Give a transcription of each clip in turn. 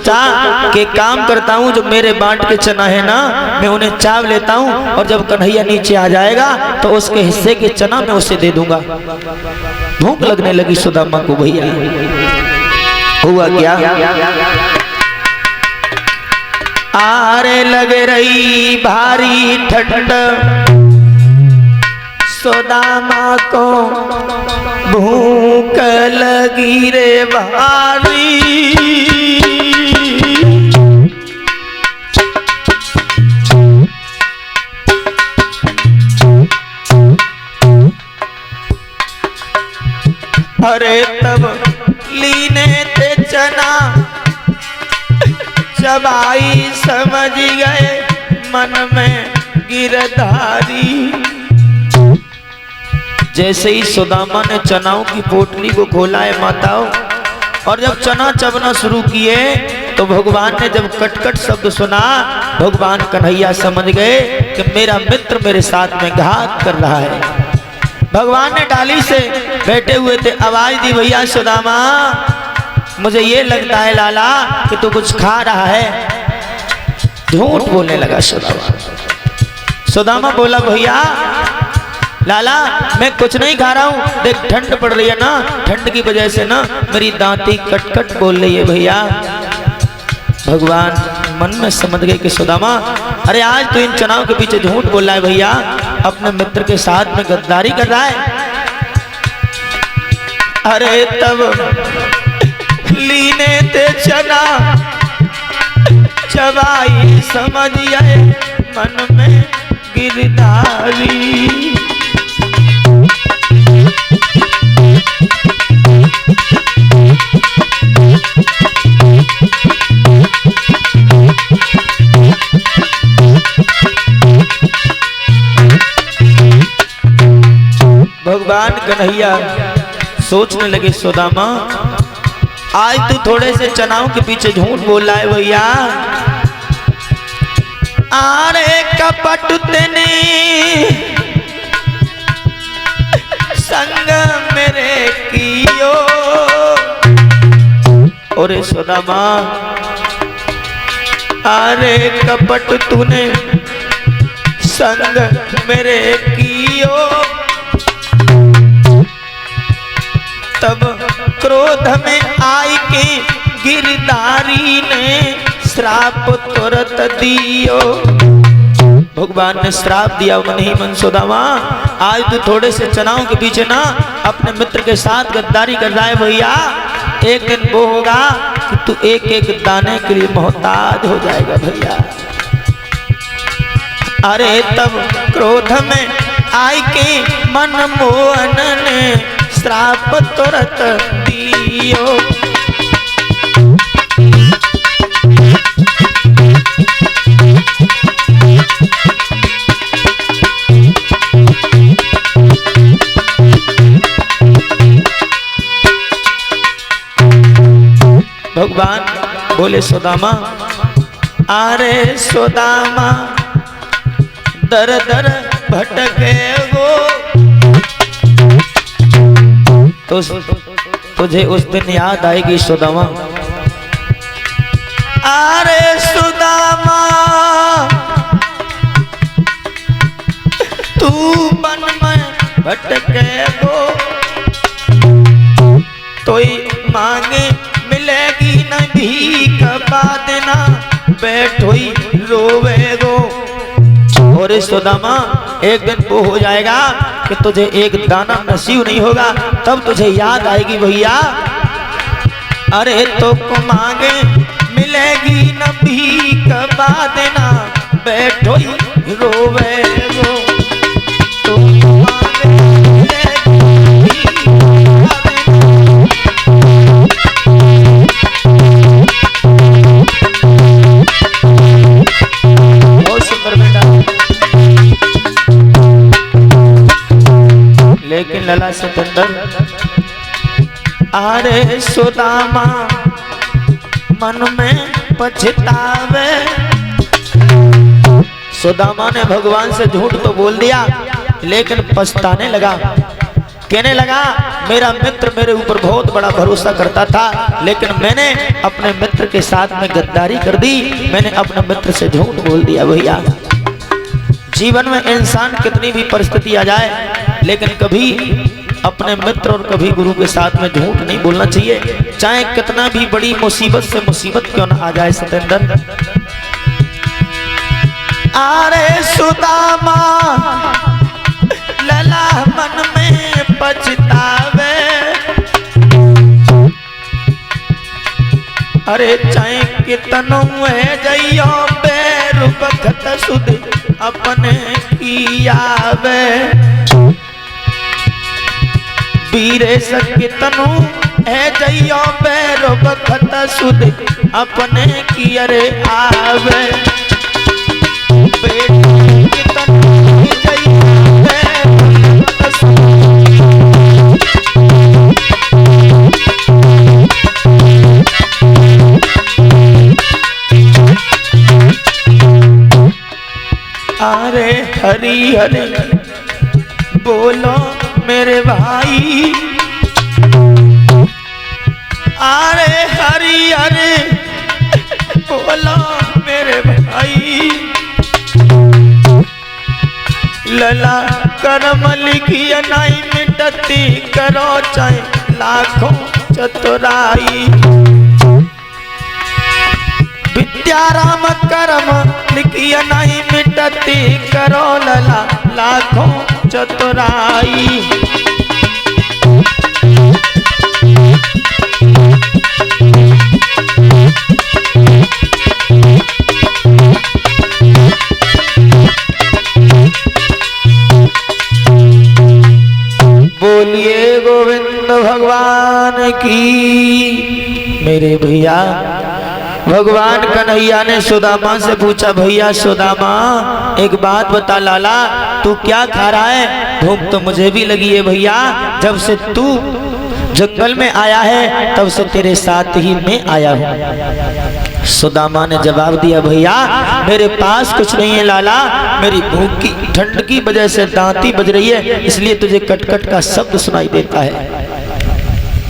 सोचा कि काम करता हूँ, जो मेरे बांट के चना है ना मैं उन्हें चाव लेता हूँ, और जब कन्हैया नीचे आ जाएगा तो उसके हिस्से के चना मैं उसे दे दूंगा। भूख लगने लगी सुदामा को भैया। हुआ क्या, आरे लग रही भारी ठंड, सुदामा को भूख लगी रे भारी। अरे तब लीने थे चना चबाई, समझ गए मन में गिरधारी। जैसे ही सुदामा ने चनाओं की पोटली को खोला है माताओं, और जब चना चबना शुरू किए तो भगवान ने जब कटकट शब्द सुना, भगवान कन्हैया समझ गए कि मेरा मित्र मेरे साथ में घात कर रहा है। भगवान ने डाली से बैठे हुए थे आवाज दी, भैया सुदामा मुझे ये लगता है लाला कि तू कुछ खा रहा है। झूठ बोलने लगा सुदामा। सुदामा बोला भैया लाला मैं कुछ नहीं खा रहा हूँ, देख ठंड पड़ रही है ना, ठंड की वजह से ना मेरी दांती कटकट बोल रही है भैया। भगवान मन में समझ गए कि सुदामा अरे आज तो इन चनाओं के पीछे झूठ बोल रहा है भैया, अपने मित्र के साथ में गद्दारी कर रहा है। अरे तब लीने थे चना चबाई, समझ आए मन में गिरधारी। भगवान कन्हैया सोचने लगे सुदामा आज तू थोड़े से चनाओं के पीछे झूठ बोल रहा है भैया। आरे कपट तेने संग मेरे कियो, ओरे सुदामा आरे कपट तूने संग मेरे कियो। तब क्रोध में आई के गिरधारी ने श्राप तुरंत दियो। भगवान ने श्राप दिया मन ही मन सुदामा आज तू थोड़े से चनाओं के पीछे ना अपने मित्र के साथ गद्दारी कर रहा है भैया। एक दिन वो होगा कि तू एक एक दाने के लिए मोहताज हो जाएगा भैया। अरे तब क्रोध में आई के मन मोहन ने श्राप तुरंत दियो। भगवान बोले सुदामा अरे सुदामा दर दर भटके वो, तो तुझे उस दिन याद आएगी सुदामा। अरे सुदामा तू बन में भटके वो, तो मांगे मिलेगी न भीख बाद ना बैठो ही रोवे गो। और सुदामा एक दिन वो हो जाएगा कि तुझे एक दाना नसीब नहीं होगा, तब तुझे याद आएगी भैया। अरे तो मांगे मिलेगी न भीख बाद ना बैठो ही रोवे गो। तो मांगे मिलेगी भीख लेकिन लला सतंदर अरे सुदामा मन में पछतावे। सुदामा ने भगवान से झूठ तो बोल दिया लेकिन पछताने लगा। कहने लगा मेरा मित्र मेरे ऊपर बहुत बड़ा भरोसा करता था, लेकिन मैंने अपने मित्र के साथ में गद्दारी कर दी, मैंने अपने मित्र से झूठ बोल दिया। भैया जीवन में इंसान कितनी भी परिस्थिति आ जाए, लेकिन कभी अपने मित्र और कभी गुरु के साथ में झूठ नहीं बोलना चाहिए, चाहे कितना भी बड़ी मुसीबत से मुसीबत क्यों ना आ जाए। सतेंद्र अरे सुदामा लला मन में पछतावे, अरे चाहे कितनो है जइयो बेरु बखत सुध अपने कियावे, वीरे सकितनु है जइयो बेरु बखत सुध अपने कियरे आवे, अरे हरी हरी बोलो मेरे भाई, अरे हरी हरी बोलो मेरे भाई, लला कर्म लिखिए नहीं मिटती, करो चाहे लाखों चतुराई, विद्याराम कर्म लिखिए नहीं मिटती, करो लला लाखों चतुराई, बोलिए गोविंद भगवान की। मेरे भैया भगवान कन्हैया ने सुदामा से पूछा, भैया सुदामा एक बात बता लाला, तू क्या खा रहा है? भूख तो मुझे भी लगी है भैया, जब से तू जंगल में आया है तब से तेरे साथ ही मैं आया हूँ। सुदामा ने जवाब दिया, भैया मेरे पास कुछ नहीं है लाला, मेरी भूख की ठंड की वजह से दांती बज रही है, इसलिए तुझे कटकट का शब्द सुनाई देता है।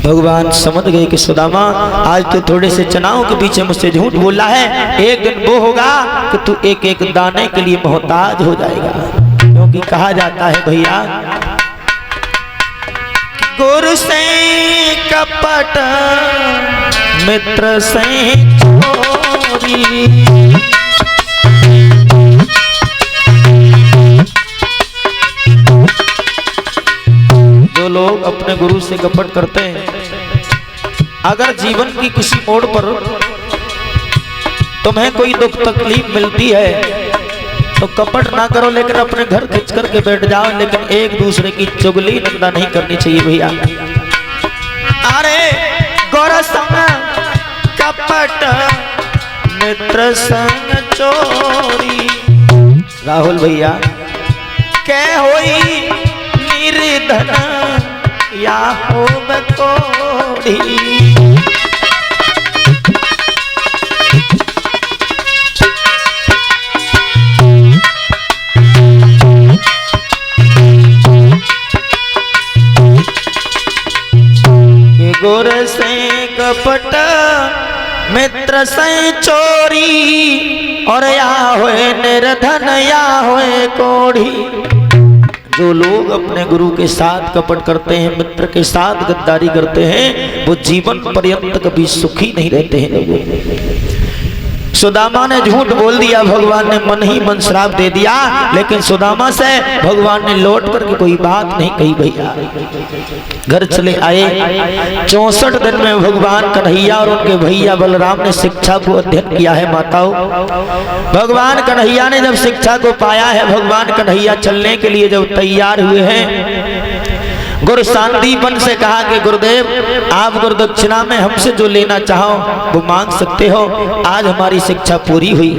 भगवान समझ गए कि सुदामा आज तो थोड़े से चनाओं के पीछे मुझसे झूठ बोला है, एक दिन वो होगा कि तू एक एक दाने के लिए मोहताज हो जाएगा। क्योंकि कहा जाता है भैया गुरु से कपट मित्र से चोरी, जो लोग अपने गुरु से कपट करते हैं, अगर जीवन की किसी मोड़ पर तुम्हें कोई दुख तकलीफ मिलती है तो कपट ना करो, लेकिन अपने घर खिंच करके बैठ जाओ, लेकिन एक दूसरे की चुगली निंदा नहीं करनी चाहिए भैया। अरे गोरा संग कपट मित्र संग चोरी, राहुल भैया कै होई निर्धन या हो बकोड़ी, गुर से कपट मित्र से चोरी, और या होए निर्धन या होए कोढ़ी। जो लोग अपने गुरु के साथ कपट करते हैं, मित्र के साथ गद्दारी करते हैं, वो जीवन पर्यंत कभी सुखी नहीं रहते हैं लोगों। सुदामा ने झूठ बोल दिया, भगवान ने मन ही मन श्राप दे दिया, लेकिन सुदामा से भगवान ने लौट करके कोई बात नहीं कही भैया। घर चले आए, 64 दिन में भगवान कन्हैया और उनके भैया बलराम ने शिक्षा को अध्ययन किया है। माताओं, भगवान कन्हैया ने जब शिक्षा को पाया है, भगवान कन्हैया चलने के लिए जब तैयार हुए हैं, गुरु सांदीपन से कहा कि गुरुदेव आप गुरुदक्षिणा में हमसे जो लेना चाहो वो मांग सकते हो, आज हमारी शिक्षा पूरी हुई।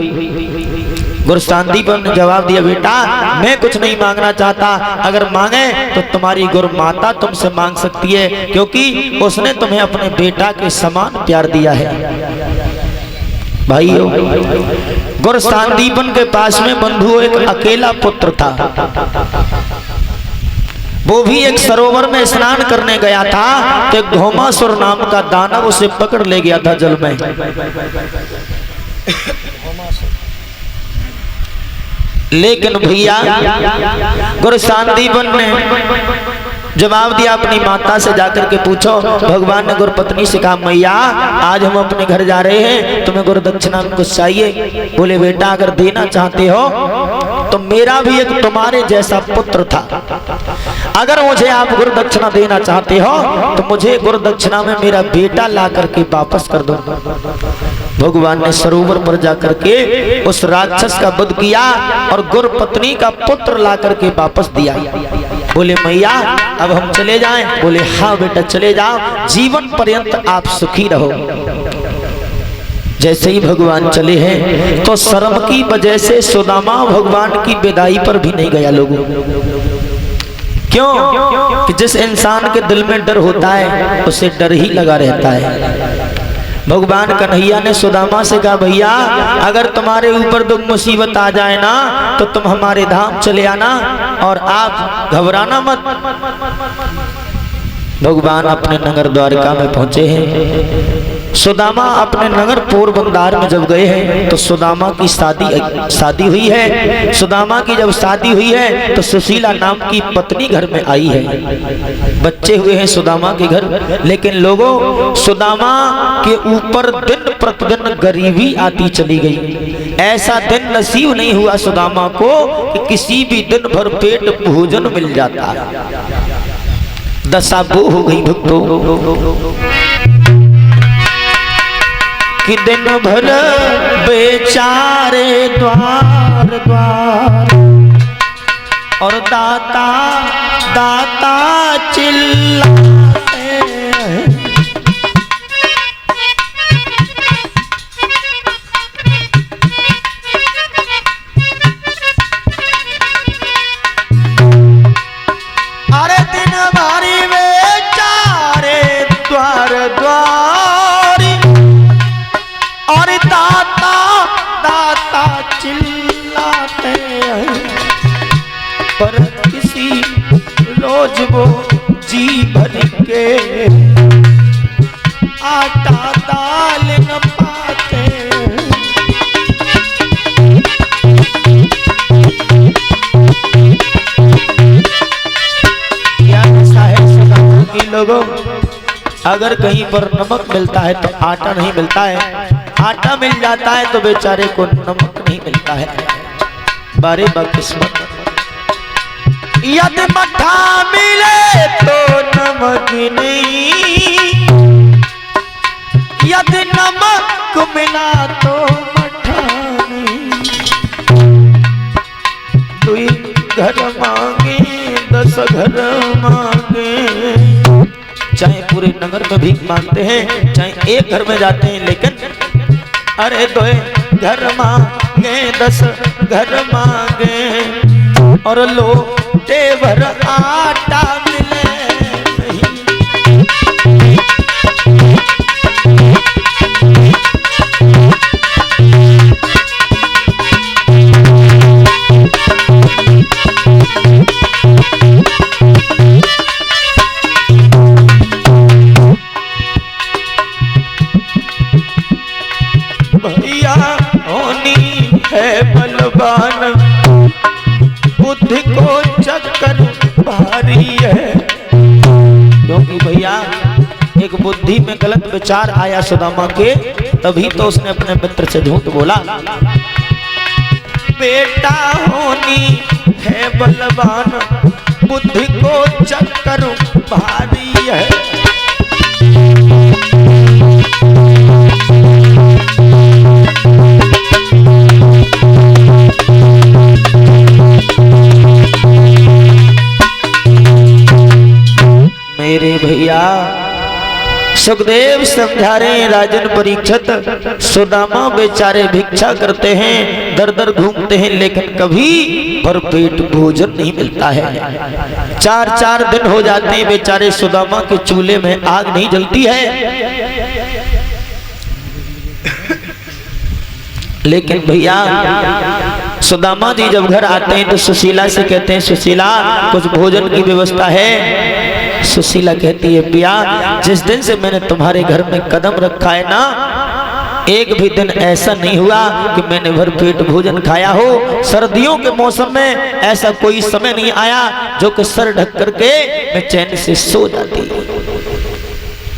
गुरु सांदीपन ने जवाब दिया, बेटा मैं कुछ नहीं मांगना चाहता, अगर मांगे तो तुम्हारी गुरु माता तुमसे मांग सकती है, क्योंकि उसने तुम्हें अपने बेटा के समान प्यार दिया है। भाइयों, गुरु सांदीपन के पास में बंधु एक अकेला पुत्र था। वो भी एक सरोवर में स्नान करने गया था, तो एक घोमासुर नाम का दानव उसे पकड़ ले गया था जल में। लेकिन भैया गुरु सांदीपन ने जवाब दिया, अपनी माता से जाकर के पूछो। भगवान ने गुरु पत्नी से कहा, मैया आज हम अपने घर जा रहे हैं, तुम्हें गुरु दक्षिणा में कुछ चाहिए? बोले बेटा अगर देना चाहते हो तो मेरा भी एक तुम्हारे जैसा पुत्र था, अगर मुझे आप गुरु दक्षिणा देना चाहते हो तो मुझे गुरु दक्षिणा में मेरा बेटा ला करके वापस कर दो। भगवान ने सरोवर पर जाकर के उस राक्षस का वध किया और गुरु पत्नी का पुत्र ला करके वापस दिया। बोले मैया अब हम चले जाएं? बोले हाँ बेटा चले जाओ, जीवन पर्यंत आप सुखी रहो। जैसे ही भगवान चले हैं तो शर्म की वजह से सुदामा भगवान की विदाई पर भी नहीं गया। लोगों क्यों? कि जिस इंसान के दिल में डर होता है उसे डर ही लगा रहता है। भगवान कन्हैया ने सुदामा से कहा, भैया अगर तुम्हारे ऊपर दुख मुसीबत आ जाए ना तो तुम हमारे धाम चले आना और आप घबराना मत। भगवान अपने नगर द्वारका में पहुंचे हैं। सुदामा अपने नगर पोरबंदर में जब गए हैं तो सुदामा की शादी हुई है। सुदामा की जब शादी हुई है तो सुशीला नाम की पत्नी घर में आई है, बच्चे हुए हैं सुदामा के घर। लेकिन लोगों सुदामा के ऊपर दिन प्रतिदिन गरीबी आती चली गई। ऐसा दिन नसीब नहीं हुआ सुदामा को कि किसी भी दिन भर पेट भोजन मिल जाता। दशा वो हो गई भक्तों कि दिन भर बेचारे द्वार द्वार और दाता दाता चिल्लाते हैं। अरे दिन भरी बेचारे द्वार द्वार और दाता दाता चिल्लाते हैं, पर किसी रोज वो जी भर के आटा दाल न पाते। क्या ऐसा है सुदामा की लोगों, अगर कहीं पर नमक मिलता है तो आटा नहीं मिलता है, आटा मिल जाता है तो बेचारे को नमक नहीं मिलता है। बारे बकिस्मत यदि मठा मिले तो नमक नहीं, यदि नमक मिला तो मठा नहीं। तू घर मांगे 10 घर मांगे, चाहे पूरे नगर में भीख मांगते हैं चाहे एक घर में जाते हैं, लेकिन अरे 2 घर मांगे 10 घर मांगे और लोटे भर आटा मिले नहीं। भैया होनी है बलवान, बुद्धि को चक्कर भारी है। क्योंकि भैया एक बुद्धि में गलत विचार आया सुदामा के, तभी तो उसने अपने मित्र से झूठ बोला। बेटा होनी है बलवान, बुद्धि को चक्कर भारी है। मेरे भैया सुखदेव समझा रहे हैं राजन परीक्षित, सुदामा बेचारे भिक्षा करते हैं, दर दर घूमते हैं, लेकिन कभी भरपेट भोजन नहीं मिलता है। 4-4 दिन हो जाते हैं बेचारे सुदामा के चूल्हे में आग नहीं जलती है। लेकिन भैया सुदामा जी जब घर आते हैं तो सुशीला से कहते हैं, सुशीला कुछ भोजन की व्यवस्था है? सुशीला कहती है, पिया जिस दिन से मैंने तुम्हारे घर में कदम रखा है ना, एक भी दिन ऐसा नहीं हुआ कि मैंने भरपेट भोजन खाया हो। सर्दियों के मौसम में ऐसा कोई समय नहीं आया जो कि सर ढक करके मैं चैन से सो जाती।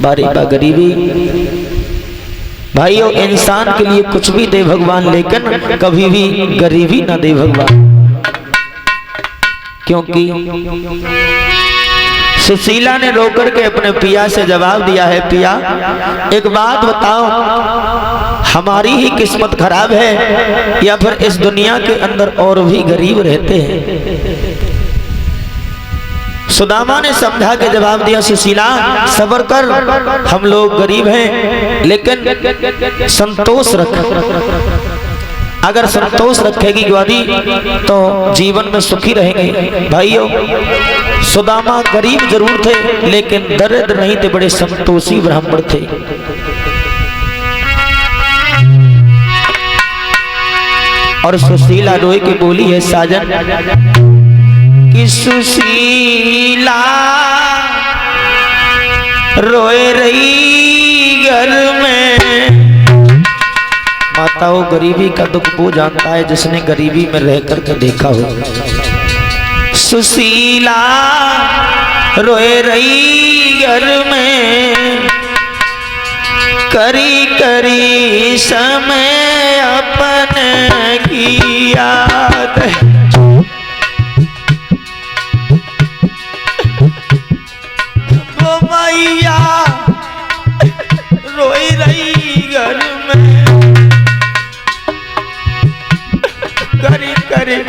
बारी बा गरीबी। भाइयों, इंसान के लिए कुछ भी दे भगवान, लेकिन कभी भी गरीबी ना दे भगवान। क्योंकि सुशीला ने रोकर के अपने पिया से जवाब दिया है, पिया एक बात बताओ, हमारी ही किस्मत खराब है या फिर इस दुनिया के अंदर और भी गरीब रहते हैं? सुदामा ने समझा के जवाब दिया, सुशीला सब्र कर, हम लोग गरीब हैं लेकिन संतोष रख। अगर संतोष रखेगी ग्वादी तो जीवन में सुखी रहेंगे। भाइयों, सुदामा गरीब जरूर थे लेकिन दरिद्र नहीं थे, बड़े संतोषी ब्राह्मण थे। और सुशीला रोए के बोली है, साजन कि सुशीला रोए रही घर में। माताओं, गरीबी का दुख वो जानता है जिसने गरीबी में रह करके देखा हो। सुशीला रोए रही घर में, करी करी समय अपने की याद। वो मैया रोई रही घर में, करी करी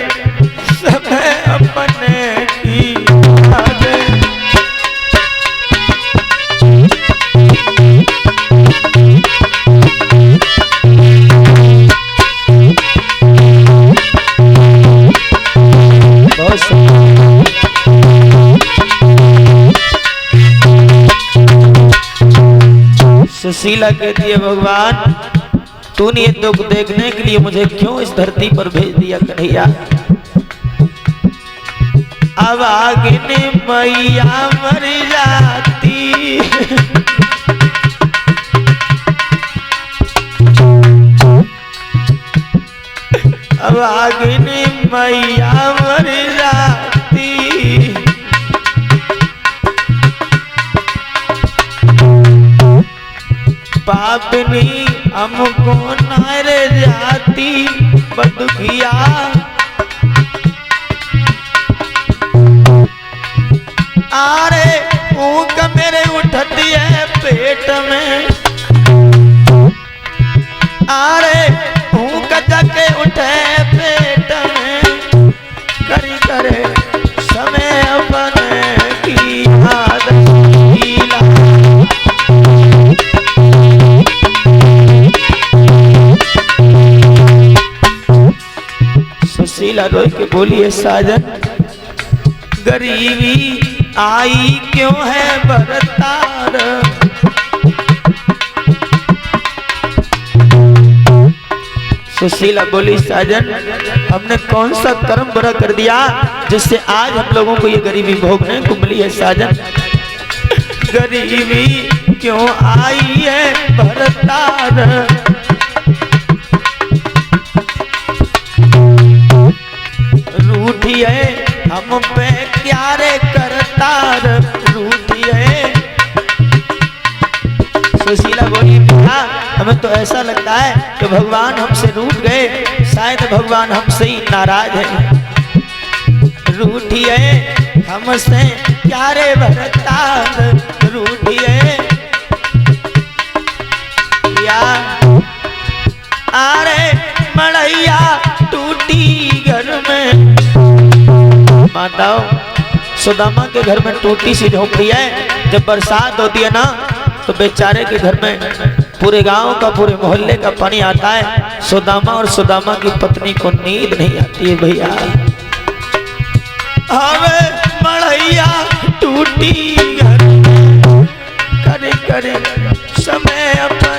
समय अपने की याद। सुशीला कहती है, भगवान तूने ये दुख देखने के लिए मुझे क्यों इस धरती पर भेज दिया कन्हैया? अब आगे मैया मर जाती, अब आगे मैया मर जाती। पापनी हमको नार जाती बदुखिया, आरे ऊक मेरे उठती है पेट में, आरे ऊक जाके उठे पेट में, करी करे समय अपने की याद। सुशीला रोई के बोली है, साजन गरीबी आई क्यों है बरतार? सुशीला बोली, साजन हमने कौन सा कर्म बुरा कर दिया जिससे आज हम लोगों को ये गरीबी भोगने को मिली है? साजन गरीबी क्यों आई है बरतार? रूठिए हम पे क्या रे करतार, रूठिए। सुशीला बोली, हमें तो ऐसा लगता है कि भगवान हमसे रूठ गए, शायद भगवान हमसे ही नाराज है। रूठिए हमसे क्या रे भरतार, रूठिए या आरे मड़ैया टूटी घर में। माताओं, सुदामा के घर में टूटी सी झोपड़ी है। जब बरसात होती है ना तो बेचारे के घर में पूरे गांव का, पूरे मोहल्ले का पानी आता है। सुदामा और सुदामा की पत्नी को नींद नहीं आती है भैया। हमें मड़ैया टूटी घर में, करे करे समय अपने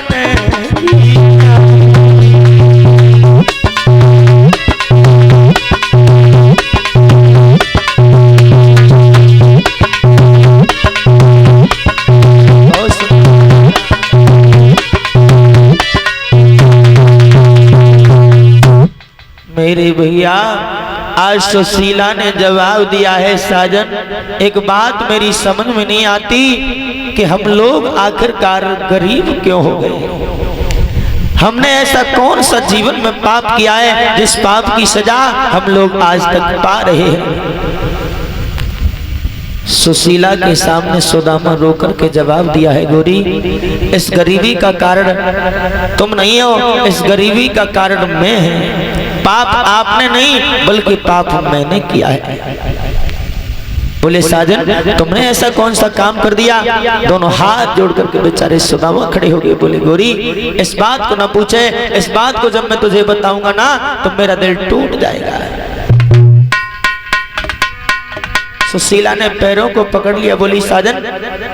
मेरे भैया आज सुशीला ने जवाब दिया है, साजन एक बात मेरी समझ में नहीं आती कि हम लोग आखिरकार गरीब क्यों हो गए। हमने ऐसा कौन सा जीवन में पाप किया है जिस पाप की सजा हम लोग आज तक पा रहे हैं। सुशीला के सामने सुदामा रोकर के जवाब दिया है, गोरी इस गरीबी का कारण तुम नहीं हो, इस गरीबी का कारण मैं है। पाप आपने नहीं बल्कि पाप मैंने किया है। बोले साजन तुमने ऐसा कौन सा काम कर दिया। दोनों हाथ जोड़ करके बेचारे सुदामा खड़े हो गए। बोले गोरी इस बात को ना पूछे, इस बात को जब मैं तुझे बताऊंगा ना तो मेरा दिल टूट जाएगा। सुशीला ने पैरों को पकड़ लिया, बोली साजन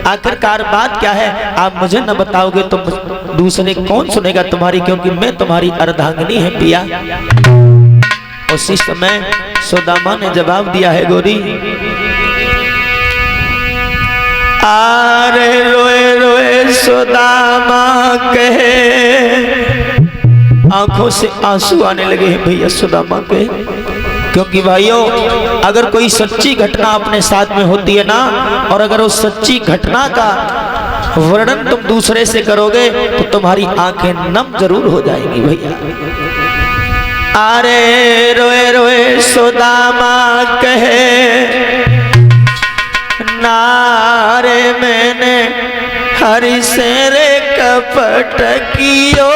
आखिरकार बात क्या है, आप मुझे न बताओगे तो दूसरे कौन सुनेगा तुम्हारी, क्योंकि मैं तुम्हारी अर्धांगिनी है पिया। उसी समय सुदामा ने जवाब दिया है, गोरी आरे रोए रोए सुदामा कहे, आंखों से आंसू आने लगे हैं भैया सुदामा के। क्योंकि भाइयों अगर कोई सच्ची घटना अपने साथ में होती है ना, और अगर उस सच्ची घटना का वर्णन तुम दूसरे से करोगे तो तुम्हारी आंखें नम जरूर हो जाएंगी भैया। अरे रोए रोए सुदामा कहे, नारे मैंने हरि से रे कपट कियो।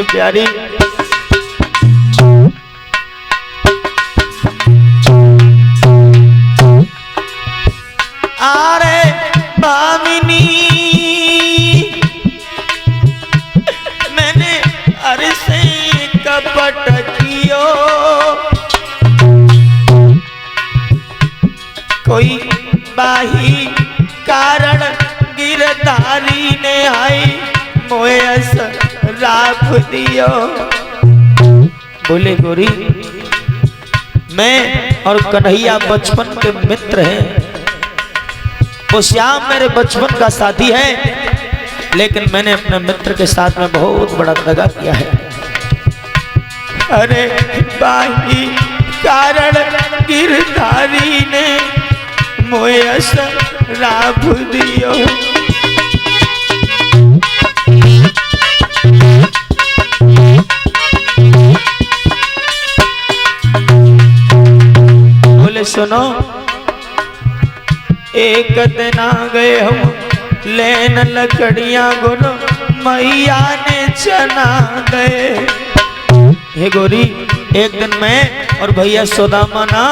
प्यारी आरे भामिनी मैंने हरि से कपट कियो। कोई बाही कारण गिरधारी ने आई मोयस राफ दियो। बोले गोरी मैं और कन्हैया बचपन के मित्र हैं, वो श्याम मेरे बचपन का साथी है, लेकिन मैंने अपने मित्र के साथ में बहुत बड़ा दगा किया है। अरे बाही कारण गिरधारी ने मोयस राफ दियो। बोले सुनो एक दिन आ गए हम लेन लकड़ियां गुरु मैया ने चना गए। हे गोरी एक दिन मैं और भैया सुदामा ना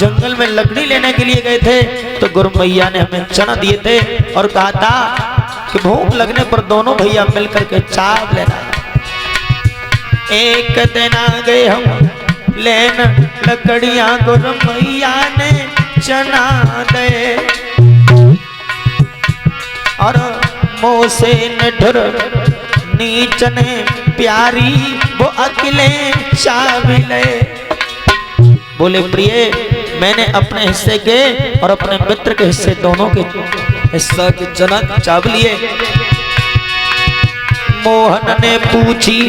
जंगल में लकड़ी लेने के लिए गए थे, तो गुरु मैया ने हमें चना दिए थे और कहा था कि भूख लगने पर दोनों भैया मिलकर के चाव लेना। एक दिन आ गए हम लेन लकड़ियां गुरु मैया ने चना दे, और मोह से निठुर नीचने प्यारी वो अकेले चावले। बोले प्रिय मैंने अपने हिस्से के और अपने मित्र के हिस्से दोनों के हिस्सा के चना चाव लिए। मोहन ने पूछी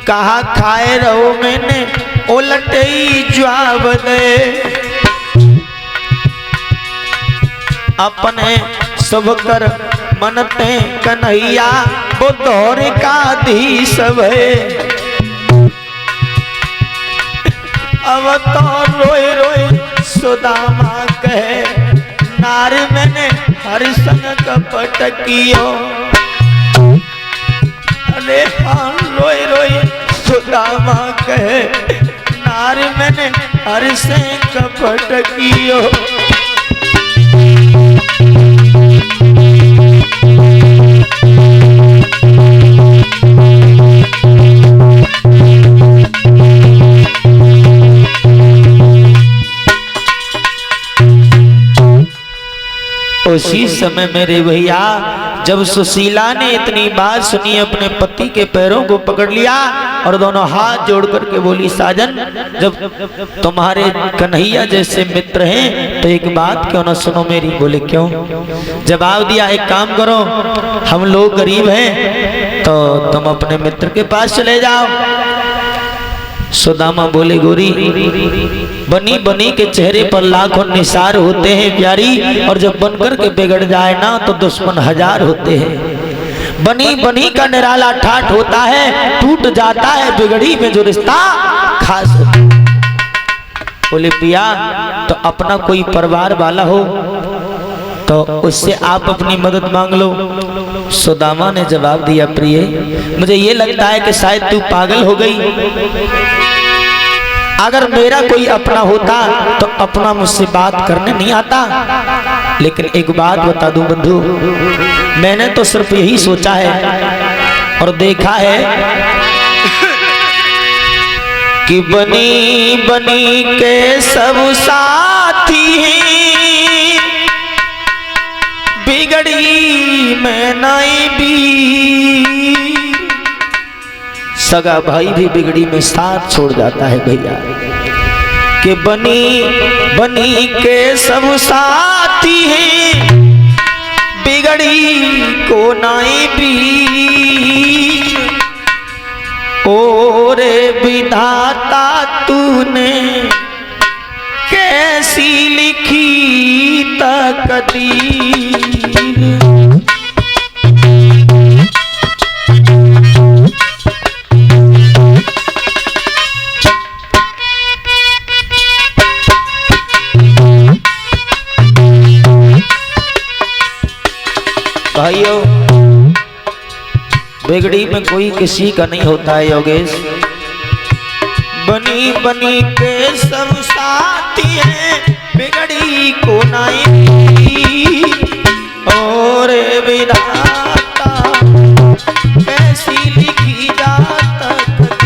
कहा खाए रहो, मैंने उलटे ही जवाब दे। अपने सब कर मनते कन्हैया वो दौर का धी सब है। अब तो रोए रोए सुदामा कहे, नार मैंने हर संग कपट कियो। अरे हाँ रोए रोए सुदामा कहे, नार मैंने हर से कपट कियो। उसी समय मेरे भैया जब सुशीला ने इतनी बात सुनी, अपने पति के पैरों को पकड़ लिया और दोनों हाथ जोड़ करके बोली साजन जब तुम्हारे कन्हैया जैसे मित्र हैं तो एक बात क्यों ना सुनो मेरी। बोले क्यों? जवाब दिया एक काम करो, हम लोग गरीब हैं, तो तुम अपने मित्र के पास चले जाओ। सुदामा बोले गोरी, बनी बनी के चेहरे पर लाखों निसार होते हैं प्यारी, और जब बनकर के बिगड़ जाए ना तो दुश्मन हजार होते हैं। बनी बनी का निराला ठाठ होता है, टूट जाता है बिगड़ी में जो रिश्ता खास होता है। बोले पिया, तो अपना कोई परिवार वाला हो तो उससे आप अपनी मदद मांग लो। सुदामा ने जवाब दिया, प्रिय मुझे ये लगता है कि शायद तू पागल हो गई। अगर मेरा कोई अपना होता तो अपना मुझसे बात करने नहीं आता। लेकिन एक बात बता दूं बंधु, मैंने तो सिर्फ यही सोचा है और देखा है कि बनी बनी के सब साथी बिगड़ी में नाई भी। सगा भाई भी बिगड़ी में साथ छोड़ जाता है भैया। कि बनी बनी के सब साथी हैं, बिगड़ी को नाई भी। ओरे विधाता तूने कैसी लिखी तकदीर। भाइयों, बिगड़ी में कोई किसी का नहीं होता है योगेश। बनी बनी के सब साथी हैं, बिगड़ी को नाई। और विधाता कैसी लिखी जात तकदीर।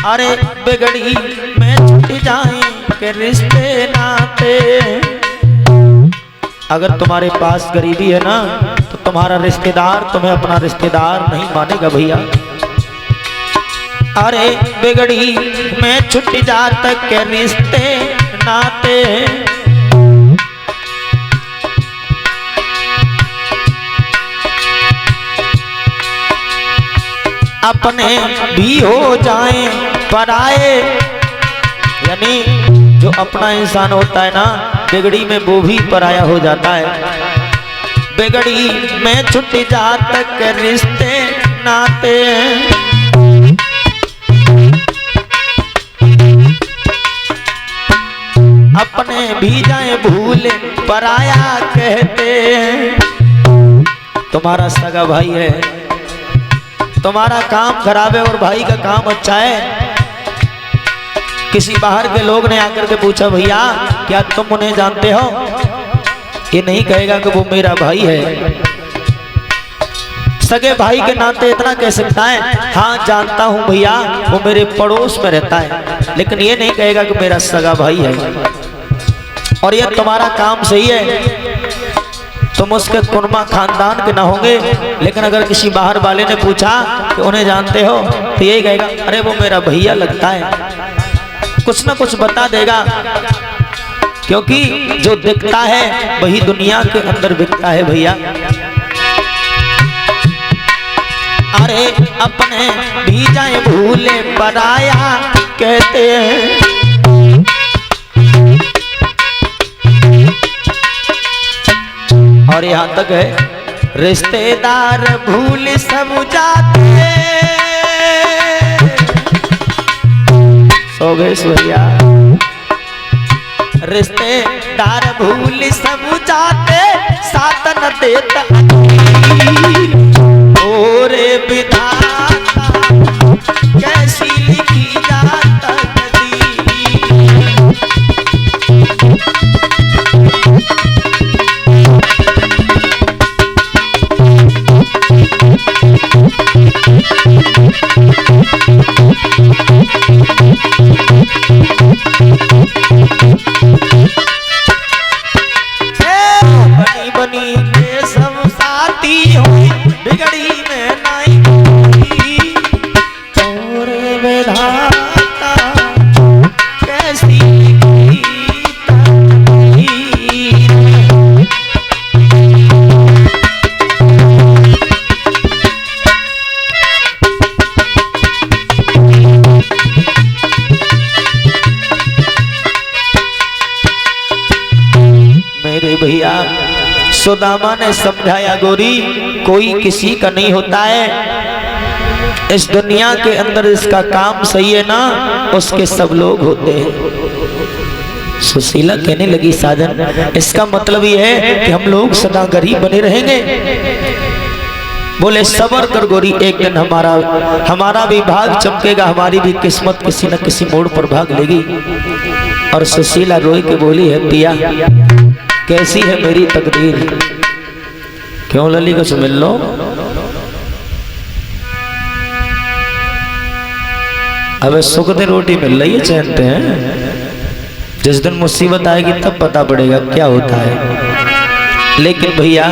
अरे बिगड़ी में छूट जाए के रिश्ते नाते। अगर तुम्हारे पास गरीबी है ना तो तुम्हारा रिश्तेदार तुम्हें अपना रिश्तेदार नहीं मानेगा भैया। अरे बिगड़ी में छूट जात के रिश्ते नाते। अपने भी हो जाएं पराए, यानी जो अपना इंसान होता है ना, बिगड़ी में वो भी पराया हो जाता है। बिगड़ी में छूट जात के रिश्ते नाते। अपने भी जाए भूले पराया कहते हैं। तुम्हारा सगा भाई है, तुम्हारा काम खराब है और भाई का काम अच्छा है। किसी बाहर के लोग ने आकर के पूछा, भैया क्या तुम उन्हें जानते हो? ये नहीं कहेगा कि वो मेरा भाई है। सगे भाई के नाते इतना कह सकता है, हाँ जानता हूं भैया, वो मेरे पड़ोस में रहता है। लेकिन ये नहीं कहेगा कि मेरा सगा भाई है। और ये तुम्हारा काम सही है, तुम उसके कुर्मा खानदान के ना होंगे। लेकिन अगर किसी बाहर वाले ने पूछा कि उन्हें जानते हो तो यही कहेगा, अरे वो मेरा भैया लगता है। कुछ ना कुछ बता देगा, क्योंकि जो दिखता है वही दुनिया के अंदर बिकता है भैया। अरे अपने भी जाए भूले पराया कहते हैं। और यहाँ तक है, रिश्तेदार भूल सब जाते। सोगेश भैया, रिश्तेदार भूल सब जाते, साथ न देता और विधाता कैसी लिखी जात तकदीर। मेरे भैया सुदामा ने समझाया गोरी कोई किसी का नहीं होता है, इस दुनिया के अंदर इसका काम सही है ना उसके सब लोग होते हैं। सुशीला कहने लगी साजन इसका मतलब ये है कि हम लोग सदा गरीब बने रहेंगे। बोले सबर कर गोरी, एक दिन हमारा भी भाग चमकेगा, हमारी भी किस्मत किसी न किसी मोड़ पर भाग लेगी। और सुशीला रोई के बोली है पिया कैसी है मेरी तकदीर, क्यों लली को से मिल लो। अब सुख दे रोटी मिल रही है चैनते हैं, जिस दिन मुसीबत आएगी तब पता पड़ेगा क्या होता है। लेकिन भैया